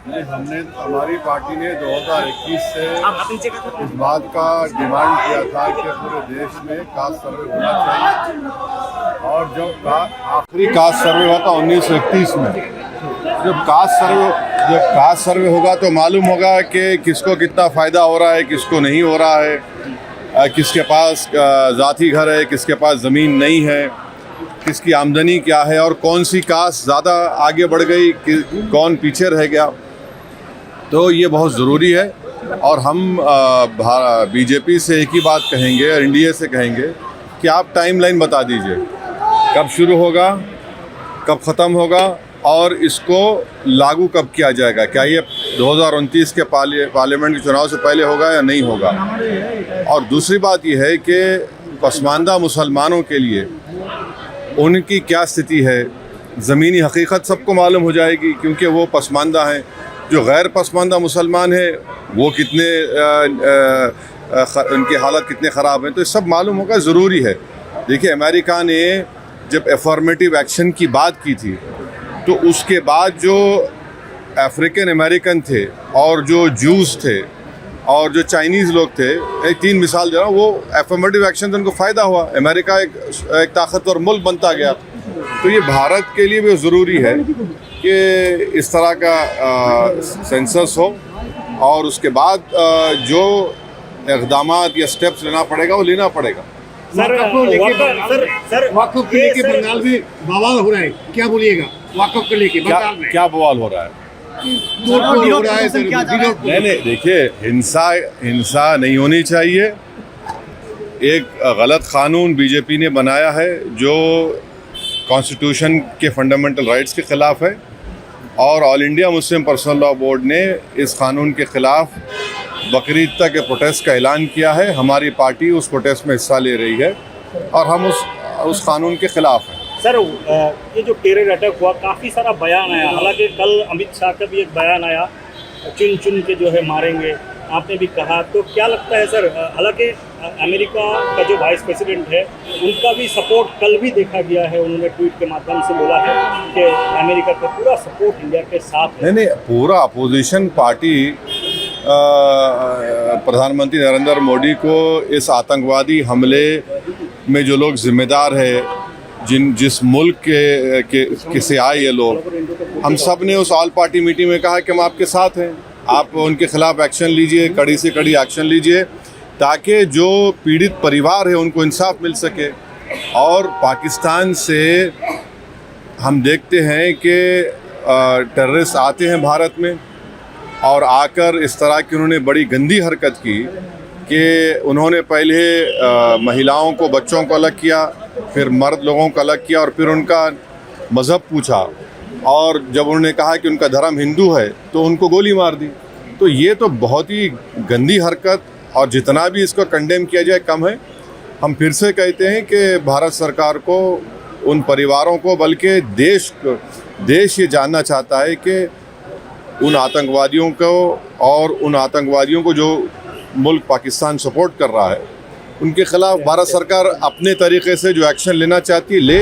हमने हमारी पार्टी ने 2021 से इस बात का डिमांड किया था कि पूरे देश में कास्ट सर्वे होना चाहिए। और जब आखिरी कास्ट सर्वे हुआ था 1931 में, जब कास्ट सर्वे होगा तो मालूम होगा कि किसको कितना फ़ायदा हो रहा है, किसको नहीं हो रहा है, किसके पास ज़ाती घर है, किसके पास ज़मीन नहीं है, किसकी आमदनी क्या है और कौन सी कास्ट ज़्यादा आगे बढ़ गई, कौन पीछे रह गया। तो ये बहुत ज़रूरी है। और हम बीजेपी से एक ही बात कहेंगे और एनडीए से कहेंगे कि आप टाइमलाइन बता दीजिए, कब शुरू होगा, कब ख़त्म होगा और इसको लागू कब किया जाएगा। क्या ये 2029 के पार्लियामेंट के चुनाव से पहले होगा या नहीं होगा। और दूसरी बात ये है कि पसमानदा मुसलमानों के लिए उनकी क्या स्थिति है, ज़मीनी हकीकत सबको मालूम हो जाएगी, क्योंकि वो पसमानदा हैं। जो गैर पसमानदा मुसलमान हैं वो कितने उनकी हालत कितने ख़राब हैं, तो ये सब मालूम होगा, ज़रूरी है। देखिए, अमेरिका ने जब अफर्मेटिव एक्शन की बात की थी तो उसके बाद जो अफ्रीकन अमेरिकन थे और जो जूस थे और जो चाइनीज़ लोग थे, एक 3 मिसाल दे रहा हूँ, वो अफर्मेटिव एक्शन से उनको फ़ायदा हुआ, अमेरिका एक ताकतवर मुल्क बनता गया। तो ये भारत के लिए भी ज़रूरी है कि इस तरह का सेंसस हो और उसके बाद जो इक़दामात या स्टेप्स लेना पड़ेगा वो लेना पड़ेगा। सर वाक़फ़ को लेके बंगाल में बवाल हो रहा है, क्या बोलिएगा? वाक़फ़ को लेके बंगाल में क्या बवाल हो रहा है? नहीं, देखिए, हिंसा नहीं होनी चाहिए। एक गलत कानून बीजेपी ने बनाया है जो कॉन्स्टिट्यूशन के फंडामेंटल राइट्स के ख़िलाफ़ है और all India Muslim personal law board ने इस कानून के ख़िलाफ़ बकरीद तक के प्रोटेस्ट का ऐलान किया है। हमारी पार्टी उस प्रोटेस्ट में हिस्सा ले रही है और हम उस कानून के ख़िलाफ़ हैं। सर, ये जो टेरर अटैक हुआ, काफ़ी सारा बयान आया, हालांकि कल अमित शाह का भी एक बयान आया, चुन चुन के जो है मारेंगे, आपने भी कहा। तो क्या लगता है सर, हालांकि अमेरिका का जो वाइस प्रेसिडेंट है उनका भी सपोर्ट कल भी देखा गया है, उन्होंने ट्वीट के माध्यम से बोला है कि अमेरिका का पूरा सपोर्ट इंडिया के साथ है। नहीं, पूरा अपोजिशन पार्टी प्रधानमंत्री नरेंद्र मोदी को इस आतंकवादी हमले में जो लोग ज़िम्मेदार है, जिस मुल्क के से आए ये लोग, हम सब ने उस ऑल पार्टी मीटिंग में कहा कि हम आपके साथ हैं, आप उनके ख़िलाफ़ एक्शन लीजिए, कड़ी से कड़ी एक्शन लीजिए, ताकि जो पीड़ित परिवार है उनको इंसाफ मिल सके। और पाकिस्तान से हम देखते हैं कि टेररिस्ट आते हैं भारत में और आकर इस तरह की उन्होंने बड़ी गंदी हरकत की कि उन्होंने पहले महिलाओं को, बच्चों को अलग किया, फिर मर्द लोगों को अलग किया और फिर उनका मज़हब पूछा और जब उन्होंने कहा कि उनका धर्म हिंदू है तो उनको गोली मार दी। तो ये तो बहुत ही गंदी हरकत, और जितना भी इसको कंडेम किया जाए कम है। हम फिर से कहते हैं कि भारत सरकार को, उन परिवारों को, बल्कि देश ये जानना चाहता है कि उन आतंकवादियों को और उन आतंकवादियों को जो मुल्क पाकिस्तान सपोर्ट कर रहा है उनके ख़िलाफ़ भारत सरकार अपने तरीक़े से जो एक्शन लेना चाहती है ले।